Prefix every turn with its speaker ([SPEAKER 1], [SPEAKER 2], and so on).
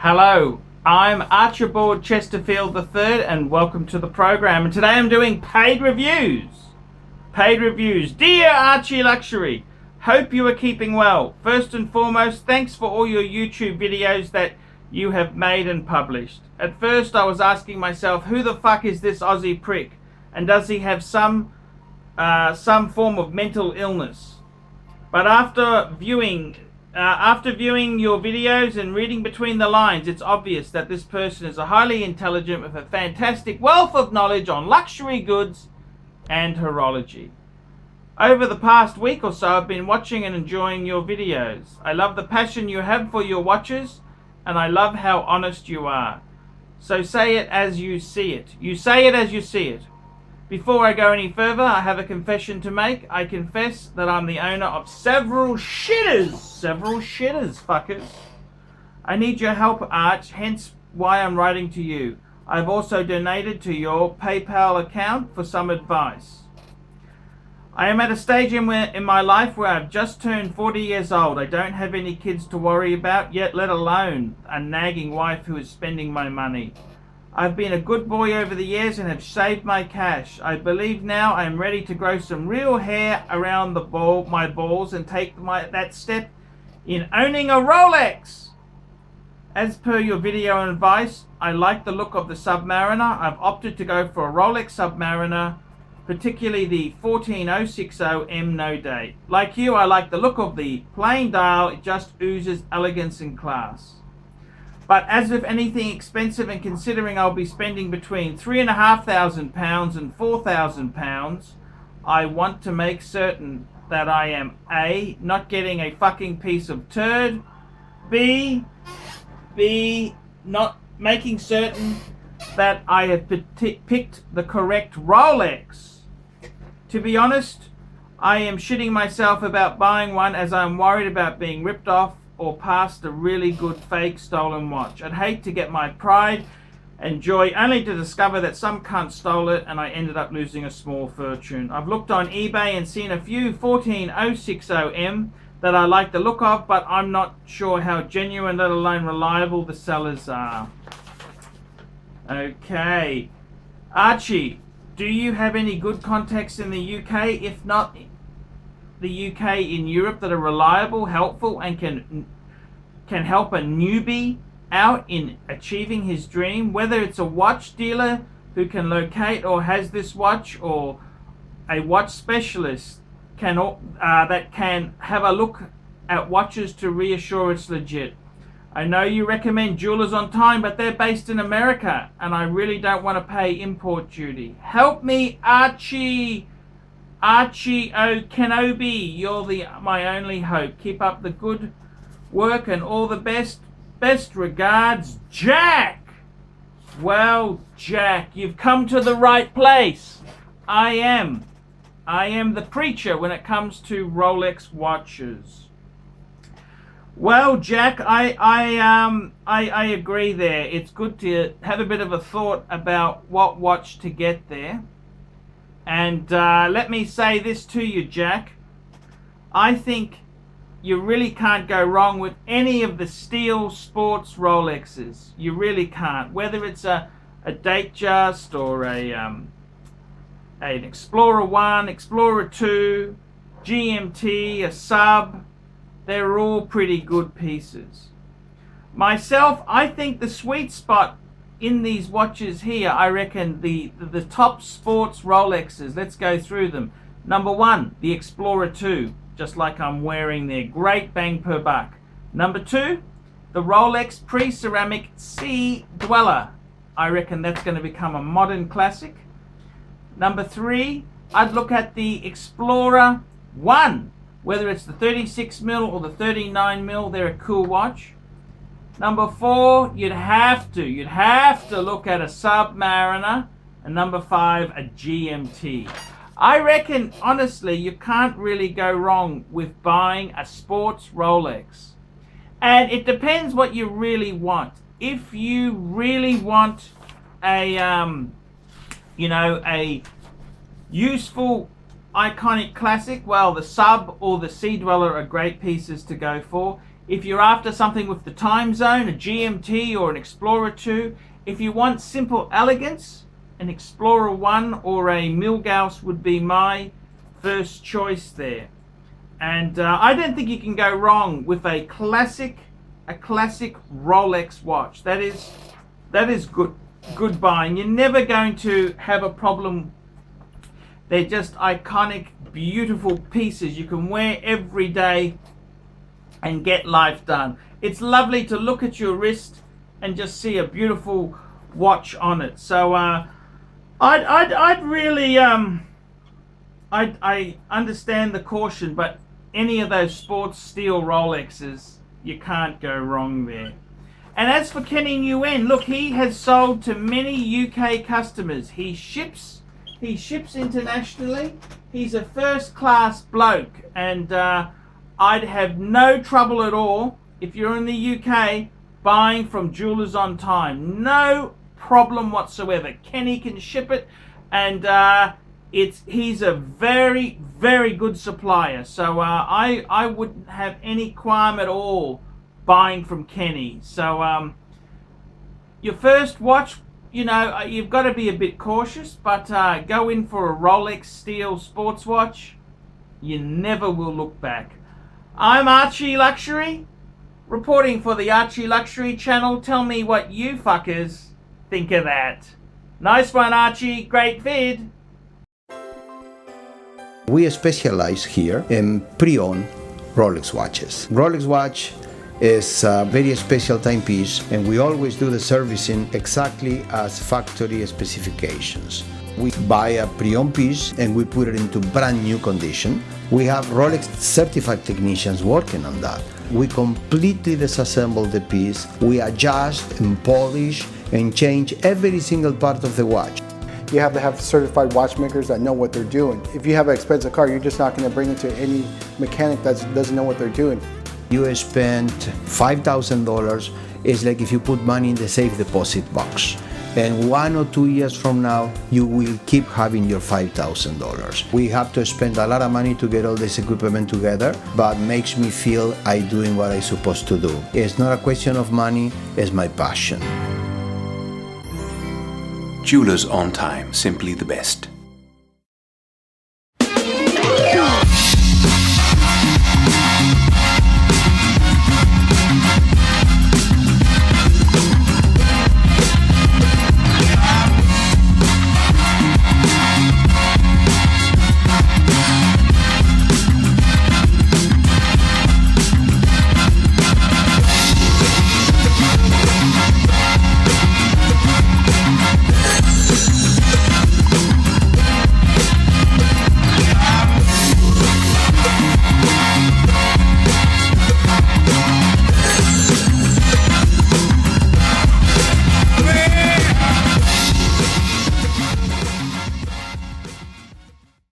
[SPEAKER 1] Hello, I'm Archibald Chesterfield III and welcome to the program. And today I'm doing paid reviews. Paid reviews. Dear ArchieLuxury, hope you are keeping well. First and foremost, thanks for all your YouTube videos that you have made and published. At first I was asking myself, who the fuck is this Aussie prick? And does he have some form of mental illness? But after viewing your videos and reading between the lines, it's obvious that this person is a highly intelligent with a fantastic wealth of knowledge on luxury goods and horology. Over the past week or so, I've been watching and enjoying your videos. I love the passion you have for your watches, and I love how honest you are. So say it as you see it. You say it as you see it. Before I go any further, I have a confession to make. I confess that I'm the owner of several shitters, fuckers. I need your help, Arch, hence why I'm writing to you. I've also donated to your PayPal account for some advice. I am at a stage in my life where I've just turned 40 years old. I don't have any kids to worry about yet, let alone a nagging wife who is spending my money. I've been a good boy over the years and have saved my cash. I believe now I am ready to grow some real hair around my balls and take that step in owning a Rolex. As per your video and advice, I like the look of the Submariner. I've opted to go for a Rolex Submariner, particularly the 14060M no date. Like you, I like the look of the plain dial. It just oozes elegance and class. But as with anything expensive, and considering I'll be spending between £3,500 and £4,000, I want to make certain that I am A, not getting a fucking piece of turd, B, not making certain that I have picked the correct Rolex. To be honest, I am shitting myself about buying one, as I'm worried about being ripped off or past a really good fake stolen watch. I'd hate to get my pride and joy only to discover that some cunt stole it and I ended up losing a small fortune. I've looked on eBay and seen a few 14060M that I like the look of, but I'm not sure how genuine, let alone reliable, the sellers are. Okay. Archie, do you have any good contacts in the UK? If not the UK, in Europe, that are reliable, helpful, and can help a newbie out in achieving his dream, whether it's a watch dealer who can locate or has this watch, or a watch specialist that can have a look at watches to reassure it's legit. I know you recommend Jewelers on Time, but they're based in America and I really don't want to pay import duty. Help me, Archie. Archie Kenobi, you're my only hope. Keep up the good work and all the best. Best regards, Jack. Well, Jack, you've come to the right place. I am the preacher when it comes to Rolex watches. Well, Jack, I agree there. It's good to have a bit of a thought about what watch to get there. And let me say this to you, Jack. I think you really can't go wrong with any of the steel sports Rolexes. You really can't. Whether it's a Datejust or an Explorer 1, Explorer 2, GMT, a Sub, they're all pretty good pieces. Myself, I think the sweet spot in these watches here, I reckon the top sports Rolexes, let's go through them. Number 1, the Explorer 2, just like I'm wearing there, great bang per buck. Number 2, the Rolex Pre-Ceramic Sea Dweller. I reckon that's going to become a modern classic. Number 3, I'd look at the Explorer 1, whether it's the 36mm or the 39mm, they're a cool watch. Number 4, you'd have to look at a Submariner. And number 5, a GMT. I reckon, honestly, you can't really go wrong with buying a sports Rolex. And it depends what you really want. If you really want a useful, iconic classic, well, the Sub or the Sea Dweller are great pieces to go for. If you're after something with the time zone, a GMT or an Explorer 2, if you want simple elegance, an Explorer 1 or a Milgauss would be my first choice there. And I don't think you can go wrong with a classic Rolex watch. That is good buying. You're never going to have a problem. They're just iconic, beautiful pieces you can wear every day and get life done. It's lovely to look at your wrist and just see a beautiful watch on it. So I'd really I understand the caution, but any of those sports steel Rolexes, you can't go wrong there. And as for Kenny Nguyen, look, he has sold to many UK customers. He ships internationally. He's a first-class bloke, and I'd have no trouble at all if you're in the UK buying from Jewelers on Time. No problem whatsoever. Kenny can ship it, and he's a very, very good supplier. So I wouldn't have any qualm at all buying from Kenny. So your first watch, you know, you've got to be a bit cautious, but go in for a Rolex steel sports watch. You never will look back. I'm ArchieLuxury, reporting for the ArchieLuxury channel. Tell me what you fuckers think of that. Nice one, Archie. Great vid.
[SPEAKER 2] We specialize here in pre-owned Rolex watches. Rolex watch is a very special timepiece, and we always do the servicing exactly as factory specifications. We buy a pre-owned piece and we put it into brand new condition. We have Rolex certified technicians working on that. We completely disassemble the piece. We adjust and polish and change every single part of the watch.
[SPEAKER 3] You have to have certified watchmakers that know what they're doing. If you have an expensive car, you're just not going to bring it to any mechanic that doesn't know what they're doing.
[SPEAKER 2] You spend $5,000, it's like if you put money in the safe deposit box. And 1 or 2 years from now, you will keep having your $5,000. We have to spend a lot of money to get all this equipment together, but makes me feel I'm doing what I'm supposed to do. It's not a question of money, it's my passion.
[SPEAKER 4] Jewelers on Time, simply the best.